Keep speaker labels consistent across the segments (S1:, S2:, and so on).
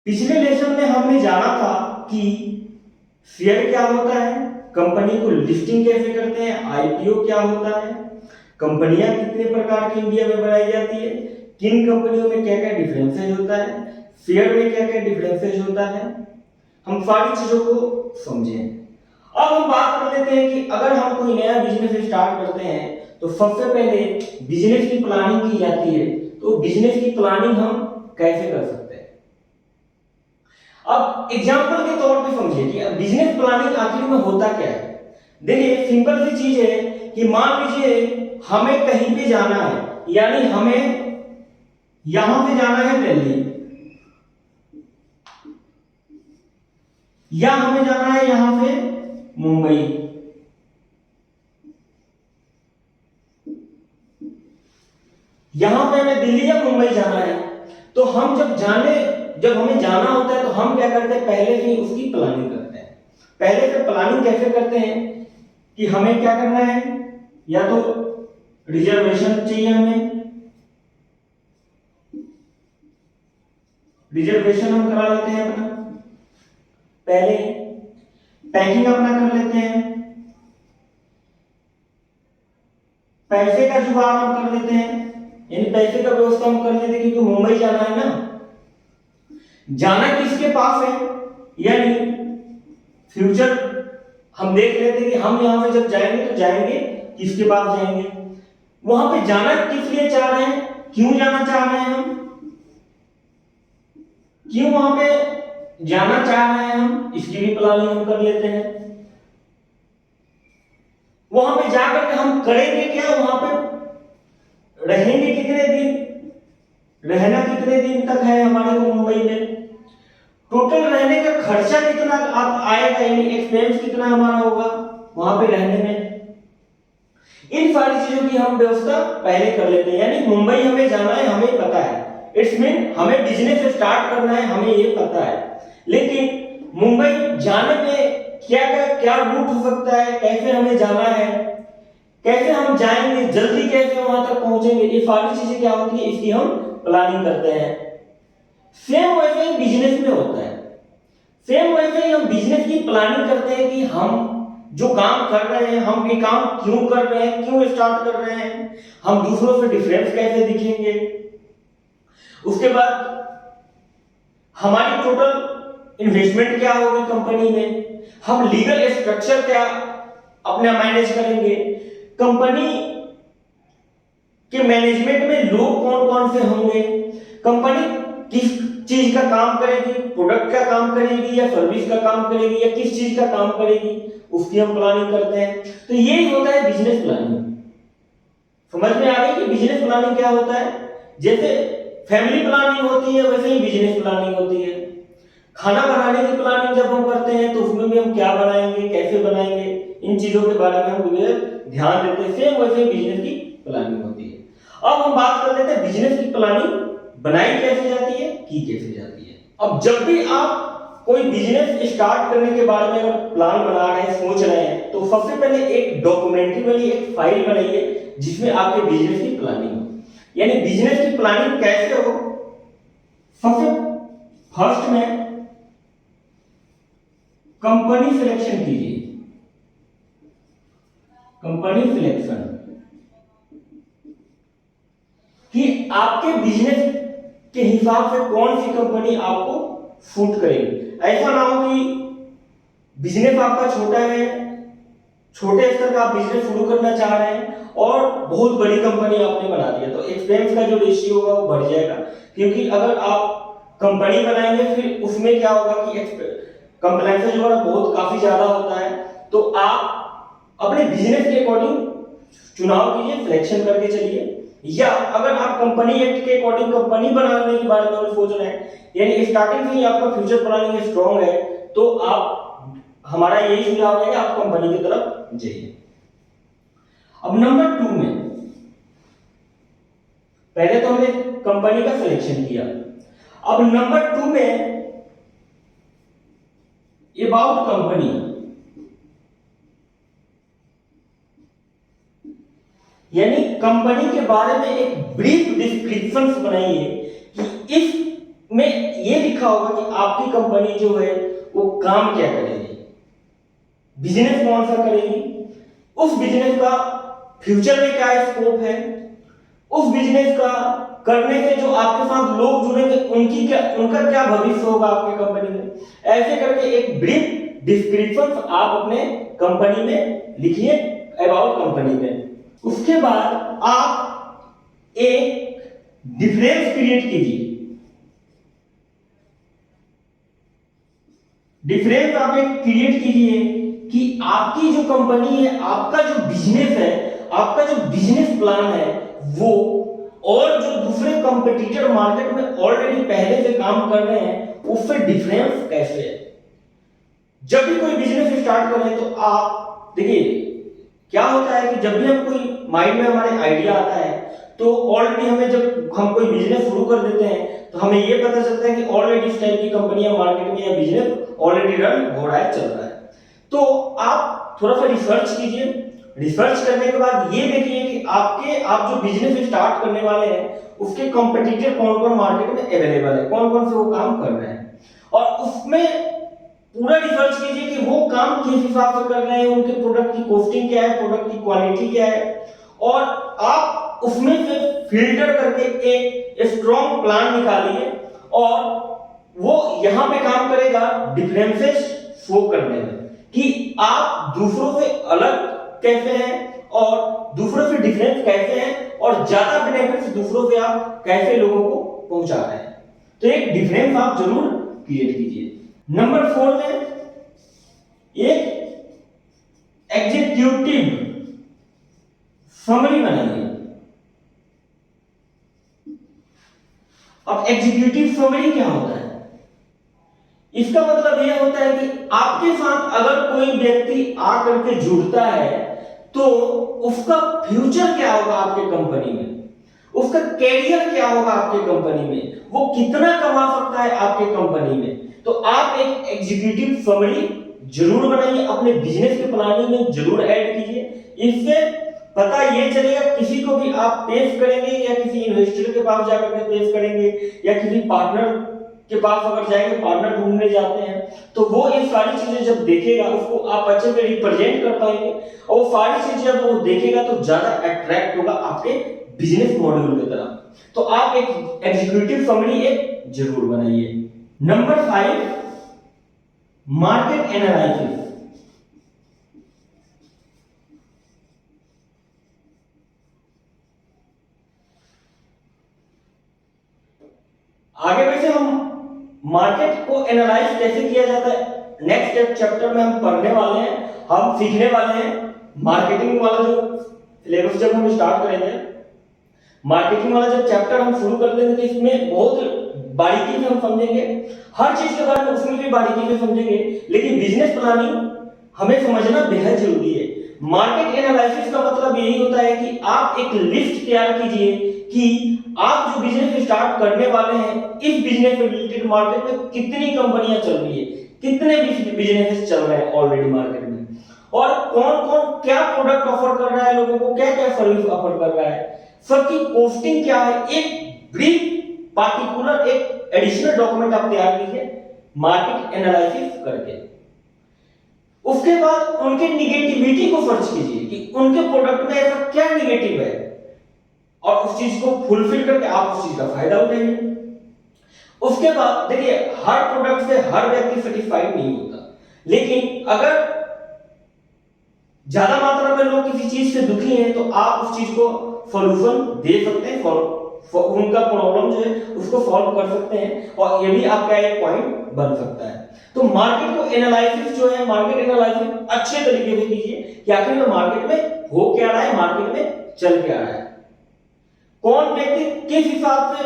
S1: पिछले लेसन में हमने जाना था कि शेयर क्या होता है, कंपनी को लिस्टिंग कैसे करते हैं, आईपीओ क्या होता है, कंपनियां कितने प्रकार की इंडिया में बनाई जाती है, किन कंपनियों में क्या क्या डिफरेंसेज होता है, शेयर में क्या क्या डिफरेंसेज होता है, हम सारी चीजों को समझें। अब हम बात कर लेते हैं कि अगर हम कोई नया बिजनेस स्टार्ट करते हैं तो सबसे पहले बिजनेस की प्लानिंग की जाती है। तो बिजनेस की प्लानिंग हम कैसे कर सकते हैं? अब एग्जांपल के तौर पे समझिए कि बिजनेस प्लानिंग आखिर में होता क्या है। देखिए सिंपल सी चीज है कि मान लीजिए हमें कहीं पे जाना है, यानी हमें यहां पे जाना है दिल्ली, या हमें जाना है यहां पे मुंबई। यहां पे हमें दिल्ली या मुंबई जाना है, तो हम जब हमें जाना होता है तो हम क्या करते हैं, पहले से ही उसकी प्लानिंग करते हैं। पहले से प्लानिंग कैसे करते हैं कि हमें क्या करना है, या तो रिजर्वेशन चाहिए, हमें रिजर्वेशन हम करा लेते हैं अपना, पहले पैकिंग अपना कर लेते हैं, पैसे का जुगाड़ हम कर लेते हैं, यानी पैसे का व्यवस्था हम कर लेते हैं, क्योंकि मुंबई जाना है ना। जाना किसके पास है, यानी फ्यूचर हम देख लेते हैं कि हम यहां से जब जाएंगे तो जाएंगे किसके पास जाएंगे, वहां पे जाना किस लिए चाह रहे हैं, क्यों जाना चाह रहे हैं हम, क्यों वहां पे जाना चाह रहे हैं हम, इसकी भी प्लानिंग हम कर लेते हैं। वहां पे जाकर के हम करेंगे क्या, वहां पे रहेंगे कितने दिन, रहना कितने दिन तक है हमारे को मुंबई में, टोटल रहने का खर्चा कितना आएगा, यानी एक्सपेंस कितना हमारा होगा वहां पे रहने में। इन सारी चीजों की हम व्यवस्था पहले कर लेते हैं, यानी मुंबई हमें जाना है, हमें पता है, इट्स मीन हमें बिजनेस स्टार्ट करना है, हमें ये पता है। लेकिन मुंबई जाने में क्या रूट हो सकता है, कैसे हमें जाना है, कैसे हम जाएंगे, जल्दी कैसे वहां तक पहुंचेंगे, ये सारी चीजें क्या होती है, इसकी हम प्लानिंग करते हैं। सेम वैसे ही बिजनेस में होता है, सेम वैसे ही हम बिजनेस की प्लानिंग करते हैं कि हम जो काम कर रहे हैं, हम ये काम क्यों कर रहे हैं, क्यों स्टार्ट कर रहे हैं, हम दूसरों से डिफरेंस कैसे दिखेंगे, उसके बाद हमारी टोटल इन्वेस्टमेंट क्या होगी कंपनी में, हम लीगल स्ट्रक्चर क्या अपना मैनेज करेंगे, कंपनी के मैनेजमेंट में लोग कौन कौन से होंगे, कंपनी किस चीज का काम करेगी, प्रोडक्ट का काम करेगी या सर्विस का काम करेगी या किस चीज का काम करेगी, उसकी हम प्लानिंग करते हैं। तो यही होता है बिजनेस प्लानिंग। समझ में आ गई कि बिजनेस प्लानिंग क्या होता है? जैसे फैमिली प्लानिंग होती है वैसे ही बिजनेस प्लानिंग होती है। खाना बनाने की प्लानिंग जब हम करते हैं तो उसमें भी हम क्या बनाएंगे, कैसे बनाएंगे, इन चीजों के बारे में हम ध्यान देते हैं। सेम वैसे ही बिजनेस की प्लानिंग होती है। अब हम बात कर लेते हैं बिजनेस की प्लानिंग बनाई कैसे जाती है, की कैसे जाती है। अब जब भी आप कोई बिजनेस स्टार्ट करने के बारे में अगर प्लान बना रहे हैं, सोच रहे हैं, तो सबसे पहले एक डॉक्यूमेंट्री वाली एक फाइल बनाइए जिसमें आपके बिजनेस की प्लानिंग हो। यानी बिजनेस की प्लानिंग कैसे हो, सबसे फर्स्ट में कंपनी सिलेक्शन कीजिए, कंपनी सिलेक्शन कि आपके बिजनेस के हिसाब से कौन सी कंपनी आपको सूट करेगी। ऐसा ना हो कि बिजनेस आपका छोटा है, छोटे स्तर का आप बिजनेस शुरू करना चाह रहे हैं और बहुत बड़ी कंपनी आपने बना दिया, तो एक्सपेंस का जो रेशियो होगा वो बढ़ जाएगा। क्योंकि अगर आप कंपनी बनाएंगे फिर उसमें क्या होगा कि कंप्लायंस जो है बहुत काफी ज्यादा होता है, तो आप अपने बिजनेस के अकॉर्डिंग चुनाव कीजिए, सिलेक्शन करके चलिए। या अगर आप कंपनी एक्ट के अकॉर्डिंग कंपनी बनाने के बारे में सोच रहे हैं, यानी स्टार्टिंग से ही आपका फ्यूचर प्लानिंग स्ट्रांग है, तो आप हमारा यही सुझाव है कि आप कंपनी की तरफ जाइए। अब नंबर 2 में पहले तो हमने कंपनी का सिलेक्शन किया, अब नंबर 2 में अबाउट कंपनी, यानी कंपनी के बारे में एक ब्रीफ डिस्क्रिप्शन बनाइए कि इसमें ये लिखा होगा कि आपकी कंपनी जो है वो काम क्या करेगी, बिजनेस कौन सा करेगी, उस बिजनेस का फ्यूचर में क्या स्कोप है, उस बिजनेस का करने से जो आपके साथ लोग जुड़ेंगे उनका क्या भविष्य होगा आपकी कंपनी में। ऐसे करके एक ब्रीफ डिस्क्रिप्शन आप अपने कंपनी में लिखिए अबाउट कंपनी में। उसके बाद आप एक डिफरेंस क्रिएट कीजिए। डिफरेंस आप एक क्रिएट कीजिए कि आपकी जो कंपनी है, आपका जो बिजनेस है, आपका जो बिजनेस प्लान है वो और जो दूसरे कंपटीटर मार्केट में ऑलरेडी पहले से काम कर रहे हैं उससे डिफरेंस कैसे है। जब भी कोई बिजनेस स्टार्ट करें तो आप देखिए क्या होता है कि जब भी हम कोई माइंड में हमारे आइडिया आता है तो ऑलरेडी हमें जब हम कोई बिजनेस शुरू कर देते हैं तो हमें ये पता चलता है कि ऑलरेडी इस टाइप की कंपनियां मार्केट में या बिजनेस ऑलरेडी रन हो रहा है, चल रहा है। तो आप थोड़ा सा रिसर्च कीजिए। रिसर्च करने के बाद ये देखिए कि आप जो बिजनेस स्टार्ट करने वाले हैं उसके कॉम्पिटिटर कौन कौन मार्केट में अवेलेबल है, कौन कौन से वो काम कर रहे हैं, और उसमें पूरा रिसर्च कीजिए कि वो काम किस हिसाब से कर रहे हैं, उनके प्रोडक्ट की कॉस्टिंग क्या है, प्रोडक्ट की क्वालिटी क्या है, और आप उसमें से फिल्टर करके एक स्ट्रॉन्ग प्लान निकालिए और वो यहां पे काम करेगा डिफरेंसेस शो करने में कि आप दूसरों से अलग कैसे हैं और दूसरों से डिफरेंस कैसे हैं और ज्यादा बेनिफिट्स दूसरों से आप कैसे लोगों को पहुंचा रहे हैं। तो एक डिफरेंस आप जरूर क्रिएट कीजिए। नंबर 4 में एक एग्जीक्यूटिव समरी बनाइए। अब एग्जीक्यूटिव समरी क्या होता है? इसका मतलब यह होता है कि आपके साथ अगर कोई व्यक्ति आकर के जुड़ता है तो उसका फ्यूचर क्या होगा आपके कंपनी में, उसका कैरियर क्या होगा आपके कंपनी में, वो कितना कमा सकता है आपके कंपनी में। तो आप एक एग्जीक्यूटिव समरी जरूर बनाइए, अपने बिजनेस के प्लानिंग में जरूर ऐड कीजिए। इससे पता ये चलेगा, किसी को भी आप पेश करेंगे या किसी इन्वेस्टर के पास जाकर के पेश करेंगे या किसी पार्टनर के पास अगर जाएंगे, पार्टनर ढूंढने जाते हैं, तो वो ये सारी चीजें जब देखेगा उसको आप अच्छे से रिप्रेजेंट कर पाएंगे और वो सारी चीजें जब वो देखेगा तो ज्यादा अट्रैक्ट होगा आपके बिजनेस मॉड्यूल की तरफ। तो आप एक एग्जीक्यूटिव समरी एक जरूर बनाइए। Number 5 market analysis. आगे वैसे हम मार्केट को एनालाइज कैसे किया जाता है नेक्स्ट चैप्टर में हम पढ़ने वाले हैं, हम सीखने वाले हैं। मार्केटिंग वाला जो सिलेबस जब हम स्टार्ट करेंगे, मार्केटिंग वाला जब चैप्टर हम शुरू कर देंगे तो इसमें बहुत बारीकी से हम समझेंगे, हर चीज के बारे में उसमें भी बारीकी से समझेंगे। लेकिन बिजनेस प्लानिंग हमें समझना बेहद जरूरी है। मार्केट एनालिसिस का मतलब यही होता है कि आप एक लिस्ट तैयार कीजिए कि आप जो बिजनेस स्टार्ट करने वाले हैं इस बिजनेस से रिलेटेड मार्केट में कितनी कंपनियां चल रही है, कितने बिजनेसेस चल रहे हैं ऑलरेडी मार्केट में, और कौन कौन क्या प्रोडक्ट ऑफर कर रहा है लोगों को, क्या क्या सर्विस ऑफर कर रहा है, सबकी कॉस्टिंग क्या है। एक ब्रीफ पार्टिकुलर एक एडिशनल डॉक्यूमेंट आप तैयार कीजिए मार्केट एनालिसिस करके। उसके बाद उनके निगेटिविटी को सर्च कीजिए कि उनके प्रोडक्ट में ऐसा क्या निगेटिव है और उस चीज को फुलफिल करके आप उस चीज का फायदा उठाइए। उसके बाद देखिए हर प्रोडक्ट से हर व्यक्ति सेटिस्फाइड नहीं होता, लेकिन अगर ज्यादा मात्रा में लोग किसी चीज से दुखी हैं तो आप उस चीज को सॉल्यूशन दे सकते हैं, उनका प्रॉब्लम जो है उसको सॉल्व कर सकते हैं और ये भी आपका एक पॉइंट बन सकता है। तो मार्केट को एनालिसिस जो है, मार्केट एनालिसिस अच्छे तरीके से कीजिए कि आखिर में मार्केट में हो क्या रहा है, मार्केट में चल क्या रहा है, कौन व्यक्ति किस हिसाब से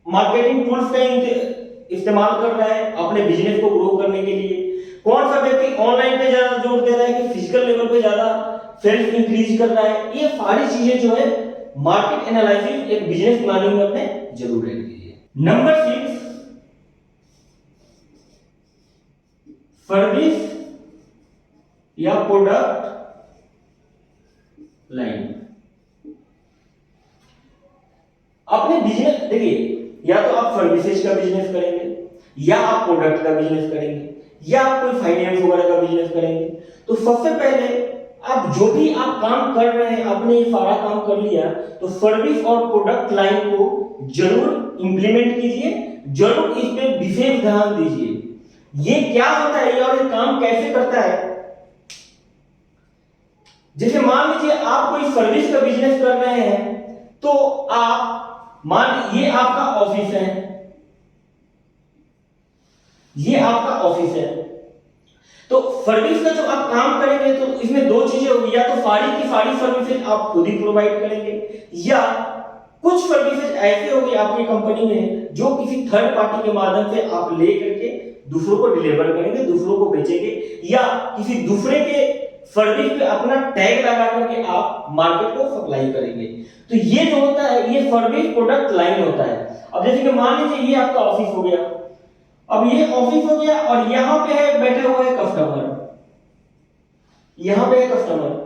S1: मार्केटिंग टूल्स का इस्तेमाल कर रहा है अपने बिजनेस को ग्रो करने के लिए, कौन सा व्यक्ति ऑनलाइन पे ज्यादा जोर दे रहा है कि फिजिकल लेवल पे ज्यादा सेल्स इंक्रीज कर रहा है। ये सारी चीजें जो है मार्केट एनालिसिस एक बिजनेस प्लानिंग में अपने जरूर ऐड कीजिए। नंबर 6 सर्विस या प्रोडक्ट लाइन। अपने बिजनेस देखिए, या तो आप सर्विसेज का बिजनेस करेंगे या आप प्रोडक्ट का बिजनेस करेंगे, या आप कोई फाइनेंस वगैरह का बिजनेस करेंगे, तो सबसे पहले आप जो भी आप काम कर रहे हैं, आपने ये सारा काम कर लिया, तो सर्विस और प्रोडक्ट लाइन को जरूर इंप्लीमेंट कीजिए, जरूर इस पे विशेष ध्यान दीजिए। ये क्या होता है और ये काम कैसे करता है? जैसे मान लीजिए आप कोई सर्विस का बिजनेस कर रहे हैं, तो आप मान ये आपका ऑफिस है, ये आपका ऑफिस है, तो सर्विस का जो आप काम करेंगे तो इसमें दो चीजें होगी, या तो सारी की सारी सर्विसेज आप खुद ही प्रोवाइड करेंगे, या कुछ सर्विसेज ऐसे होगी आपकी कंपनी में जो किसी थर्ड पार्टी के माध्यम से आप ले करके दूसरों को डिलीवर करेंगे, दूसरों को बेचेंगे, या किसी दूसरे के सर्विस पे अपना टैग लगा करके आप मार्केट को सप्लाई करेंगे। तो ये जो होता है ये सर्विस प्रोडक्ट लाइन होता है। अब जैसे कि मान लीजिए ये आपका ऑफिस हो गया, अब ये ऑफिस हो गया और यहां पे है बैठा हुआ है कस्टमर, यहां पे है कस्टमर,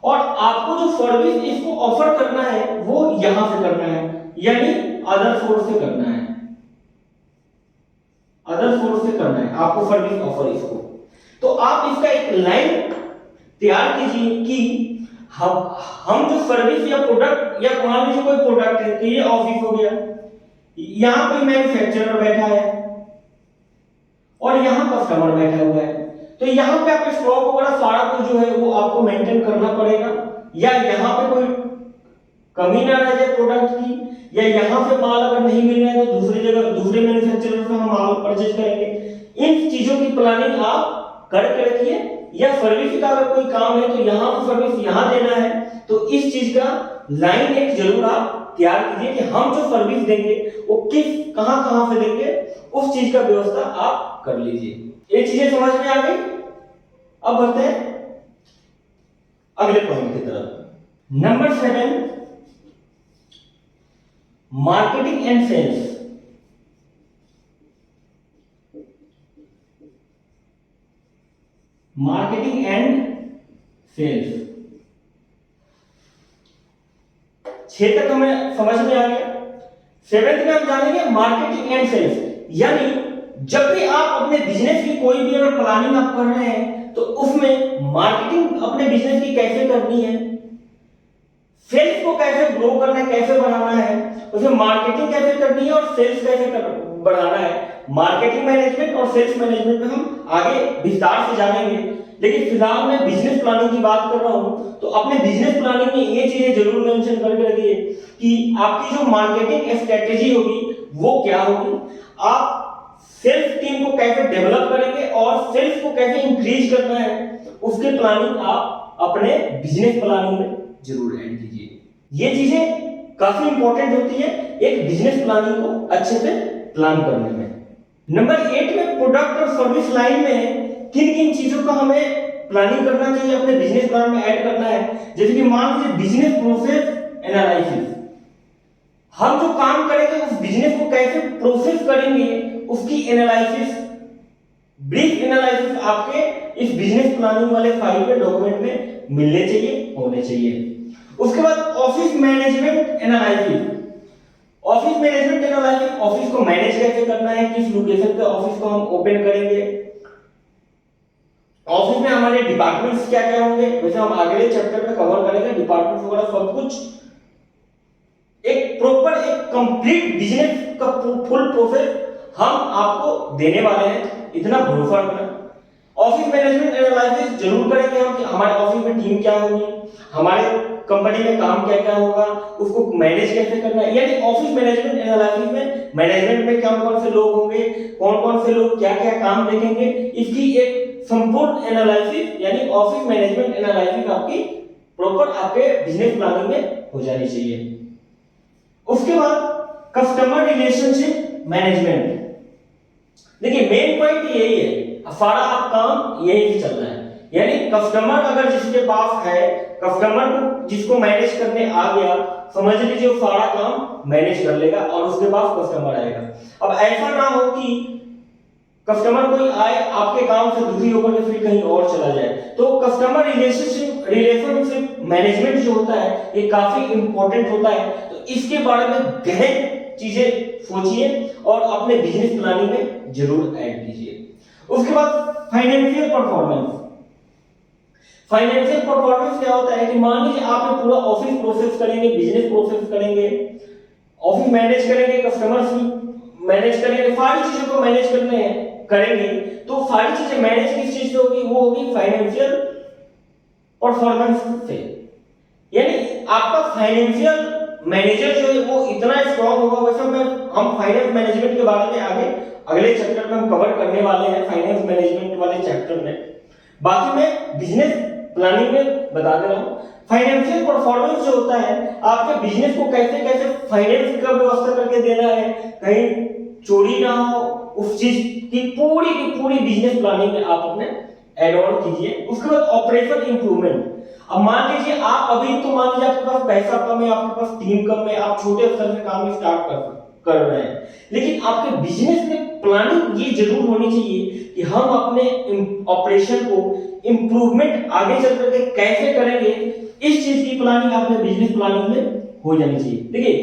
S1: और आपको जो सर्विस इसको ऑफर करना है वो यहां से करना है, यानी अदर सोर्स से करना है, अदर सोर्स से करना है आपको सर्विस ऑफर इसको। तो आप इसका एक लाइन तैयार कीजिए कि हम जो सर्विस या प्रोडक्ट, या मान लीजिए कोई प्रोडक्ट है, तो ये ऑफिस हो गया, यहां कोई मैन्युफैक्चरर बैठा है और यहां कस्टमर बैठा हुआ है, तो यहां पे आप स्टॉक वगैरह सारा कुछ जो है वो आपको मेंटेन करना पड़ेगा, या यहां पे कोई कमी ना रह जाए प्रोडक्ट की, या यहां से माल अगर नहीं मिल रहा है तो दूसरी जगह दूसरे मैन्युफैक्चरर से हम माल परचेज करेंगे। इन चीजों की प्लानिंग आप करके रखिए, या सर्विस का अगर कोई काम है तो यहां पे सर्विस यहां देना है, तो इस चीज का लाइन एक जरूर आप तैयार कीजिए कि हम जो सर्विस देंगे वो किस कहां से देंगे, उस चीज का व्यवस्था आप कर लीजिए। ये चीजें समझ में आ गई। अब बढ़ते हैं अगले पॉइंट की तरफ। Number 7, marketing and sales. Marketing and sales 6 तक हमें समझ में आ गया। 7th में हम जानेंगे मार्केटिंग एंड सेल्स, यानी जब भी आप अपने बिजनेस की कोई भी अगर प्लानिंग आप कर रहे हैं तो उसमें मार्केटिंग अपने बिजनेस की कैसे करनी है, सेल्स को कैसे ग्रो करना है, कैसे बढ़ाना है, उसमें मार्केटिंग कैसे करनी है और सेल्स कैसे बढ़ाना है। मार्केटिंग मैनेजमेंट और सेल्स मैनेजमेंट में हम आगे विस्तार से जानेंगे, लेकिन फिलहाल मैं बिजनेस प्लानिंग की बात कर रहा हूं, तो अपने बिजनेस प्लानिंग में ये चीजें जरूर मेंशन करके रखिए कि आपकी जो मार्केटिंग स्ट्रेटेजी होगी वो क्या होगी, आप सेल्स टीम को कैसे डेवलप करेंगे और सेल्स को कैसे इंक्रीज करना है, उसकी प्लानिंग आप अपने बिजनेस प्लानिंग में जरूर ऐड कीजिए। ये चीजें काफी इंपॉर्टेंट होती है एक बिजनेस प्लानिंग को अच्छे से प्लान करने में। नंबर 8 में प्रोडक्ट और सर्विस लाइन में किन किन चीजों का हमें प्लानिंग करना चाहिए, अपने बिजनेस प्लान में ऐड करना है। जैसे कि मान लीजिए बिजनेस प्रोसेस एनालिसिस, हम जो काम करेंगे उस बिजनेस को कैसे प्रोसेस करेंगे उसकी एनालिसिस, ब्रीफ एनालिसिस आपके इस बिजनेस प्लानिंग वाले फाइल में डॉक्यूमेंट में मिलने चाहिए, होने चाहिए। उसके बाद office management analysis, office management analysis, office को मैनेज कैसे करना है, किस लोकेशन पे ऑफिस को हम ओपन करेंगे, ऑफिस में हमारे डिपार्टमेंट्स क्या क्या होंगे, वैसे हम अगले चैप्टर में कवर करेंगे डिपार्टमेंट्स वगैरह सब कुछ। एक प्रॉपर एक कंप्लीट बिजनेस का फुल प्रोसेस हम आपको देने वाले हैं, इतना भरोसा रखना। ऑफिस मैनेजमेंट एनालिसिस जरूर करेंगे हम कि हमारे ऑफिस में टीम क्या होगी, हमारे कंपनी में काम क्या क्या होगा, उसको मैनेज कैसे करना है। यानी ऑफिस मैनेजमेंट एनालिसिस में मैनेजमेंट में कौन कौन से लोग होंगे, कौन कौन से लोग क्या क्या काम देखेंगे, इसकी एक संपूर्ण एनालिसिस यानी ऑफिस मैनेजमेंट एनालिसिस आपकी प्रॉपर आपके बिजनेस प्लानिंग में हो जानी चाहिए। उसके बाद कस्टमर रिलेशनशिप मैनेजमेंट, देखिए मेन पॉइंट यही है, सारा आप काम यही से चल रहा है। यानी कस्टमर अगर जिसके पास है, कस्टमर को जिसको मैनेज करने आ गया, समझ लीजिए वो सारा काम मैनेज कर लेगा और उसके पास कस्टमर आएगा। अब ऐसा ना हो कि कस्टमर कोई आए आपके काम से दुखी होकर के फिर कहीं और चला जाए। तो कस्टमर रिलेशनशिप मैनेजमेंट जो होता है ये काफी इंपॉर्टेंट होता है, तो इसके बारे में गहन चीजें सोचिए और अपने बिजनेस प्लानिंग में जरूर ऐड कीजिए। उसके बाद फाइनेंशियल परफॉर्मेंस। फाइनेंशियल परफॉर्मेंस क्या होता है कि मान लीजिए आप पूरा ऑफिस प्रोसेस करेंगे, बिजनेस प्रोसेस करेंगे, ऑफिस मैनेज करेंगे, कस्टमर्स मैनेज करेंगे, सारी चीजों को मैनेज करेंगे, तो सारी चीजें मैनेज किस चीज से होगी? वो होगी फाइनेंशियल परफॉर्मेंस से। यानी आपका फाइनेंशियल मैनेजर जो है वो इतना स्ट्रांग होगा। वैसे हम फाइनेंस मैनेजमेंट के बारे में आगे अगले चैप्टर में हम कवर करने वाले हैं, फाइनेंस मैनेजमेंट वाले चैप्टर में। बाकी मैं बिजनेस प्लानिंग में बता दे रहा हूं। फाइनेंशियल परफॉर्मेंस जो होता है, आपके बिजनेस को कैसे कैसे फाइनेंस का व्यवस्था करके देना है, कहीं चोरी ना हो, उस चीज की पूरी बिजनेस प्लानिंग में आप अपने ऐड ऑन कीजिए। उसके बाद ऑपरेशन इंप्रूवमेंट। अब मान लीजिए आपके पास पैसा कम है, आपके पास टीम कम है, आप छोटे स्तर से काम स्टार्ट कर रहे हैं, लेकिन आपके बिजनेस में प्लानिंग ये जरूर होनी चाहिए कि हम अपने ऑपरेशन को इंप्रूवमेंट आगे चल करके कैसे करेंगे, इस चीज की प्लानिंग आपके बिजनेस प्लानिंग में हो जानी चाहिए। देखिए,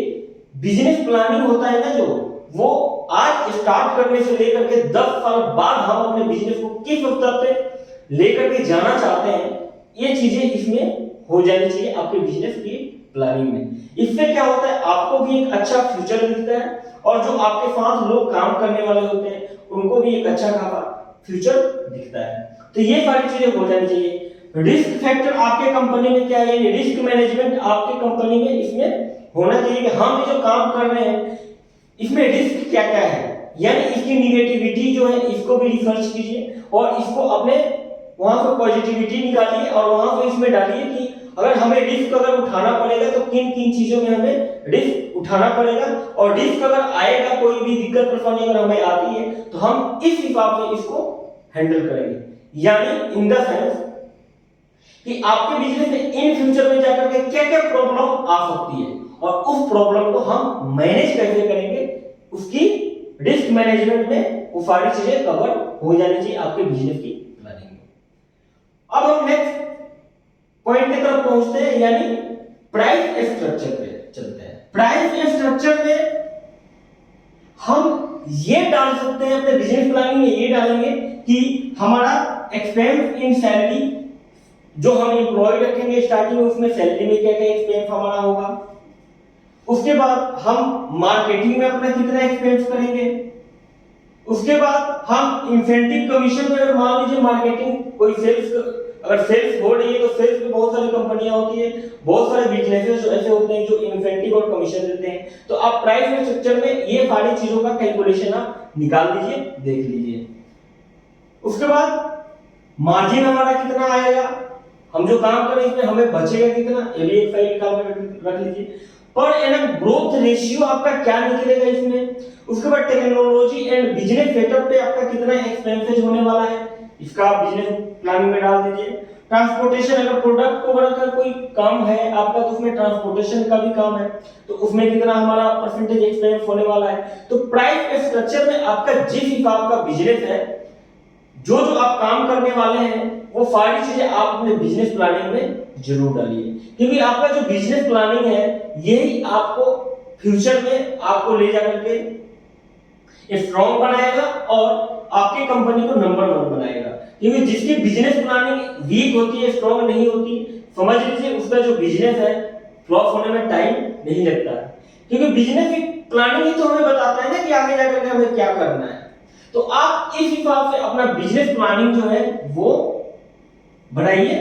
S1: बिजनेस प्लानिंग होता है ना, जो वो आज स्टार्ट करने से लेकर के 10 साल बाद हम अपने बिजनेस को किस स्तर पे लेकर के जाना चाहते हैं, ये चीजें इसमें हो जानी चाहिए आपके बिजनेस की प्लानिंग में। इससे क्या होता है, आपको भी एक अच्छा फ्यूचर मिलता है और जो आपके साथ लोग काम करने वाले होते हैं उनको भी एक अच्छा खासा फ्यूचर दिखता है। तो ये सारी चीजें हो जानी चाहिए। रिस्क फैक्टर आपके कंपनी में क्या है, रिस्क मैनेजमेंट आपके कंपनी में इसमें होना चाहिए कि हम जो काम कर रहे हैं इसमें रिस्क क्या क्या है, यानी इसकी निगेटिविटी जो है इसको भी रिसर्च कीजिए और इसको अपने वहां से पॉजिटिविटी निकालिए और वहां से इसमें डालिए कि अगर हमें रिस्क अगर उठाना पड़ेगा तो किन किन चीजों में हमें रिस्क उठाना पड़ेगा, और रिस्क अगर आएगा, कोई भी दिक्कत परेशानी अगर हमें आती है तो हम इस हिसाब से इसको हैंडल करेंगे। यानी इन द सेंस कि आपके बिजनेस में इन फ्यूचर में जाकर के क्या क्या प्रॉब्लम आ सकती है और उस प्रॉब्लम को हम मैनेज कैसे करेंगे, उसकी रिस्क मैनेजमेंट में वो सारी चीजें कवर हो जानी चाहिए आपके बिजनेस की प्लानिंग में। अब हम नेक्स्ट पॉइंट की तरफ पहुंचते हैं, यानी प्राइस स्ट्रक्चर पे चलते हैं। प्राइस स्ट्रक्चर में हम ये डाल सकते हैं अपने बिजनेस प्लानिंग में, ये डालेंगे कि हमारा एक्सपेंस इन सैलरी, जो हम एम्प्लॉय रखेंगे स्टार्टिंग में, उसमें सैलरी में क्या क्या एक्सपेंस हमारा होगा। उसके बाद हम मार्केटिंग में अपना कितना एक्सपेंस करेंगे। उसके बाद हम इंसेंटिव कमीशन में, मान लीजिए मार्केटिंग कोई अगर सेल्स हो रही है तो सेल्स में बहुत सारी कंपनियां होती है, बहुत सारे बिजनेसेस ऐसे होते हैं जो इंसेंटिव और कमीशन देते हैं। तो आप प्राइस स्ट्रक्चर में ये सारी चीजों का कैलकुलेशन आप निकाल लीजिए, देख लीजिए। उसके बाद मार्जिन हमारा कितना आएगा, हम जो काम करें इसमें हमें बचेगा कितना, ये भी एक फाइल निकाल कर रख लीजिए। पर एनम ग्रोथ रेशियो आपका क्या निकलेगा इसमें। उसके बाद टेक्नोलॉजी एंड बिजनेस सेटअप पे आपका कितना एक्सपेंसेस होने वाला है, इसका आप बिजनेस प्लानिंग में डाल दीजिए। ट्रांसपोर्टेशन, अगर प्रोडक्ट को बढ़कर कोई काम है आपका तो उसमें ट्रांसपोर्टेशन का भी काम है, तो उसमें कितना हमारा परसेंटेज एक्सपेंस होने वाला है। तो प्राइस स्ट्रक्चर में आपका जिस हिसाब का बिजनेस है, जो आप काम करने वाले हैं, वो सारी चीजें आप अपने बिजनेस प्लानिंग में जरूर डालिए, क्योंकि आपका जो बिजनेस प्लानिंग है यही आपको फ्यूचर में आपको ले जाकर के स्ट्रॉन्ग बनाएगा और आपकी कंपनी को नंबर 1 बनाएगा। क्योंकि जिसकी बिजनेस प्लानिंग वीक होती है, स्ट्रॉन्ग नहीं होती, समझ लीजिए उसका जो बिजनेस है फ्लॉप होने में टाइम नहीं लगता है। क्योंकि बिजनेस की प्लानिंग ही तो हमें बताता है ना कि आगे जाकर के हमें क्या करना है। तो आप इस हिसाब से अपना बिजनेस प्लानिंग जो है वो बनाइए,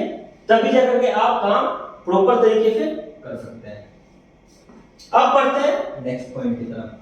S1: तभी जाकर के आप काम प्रॉपर तरीके से कर सकते हैं। अब बढ़ते हैं नेक्स्ट पॉइंट की तरफ।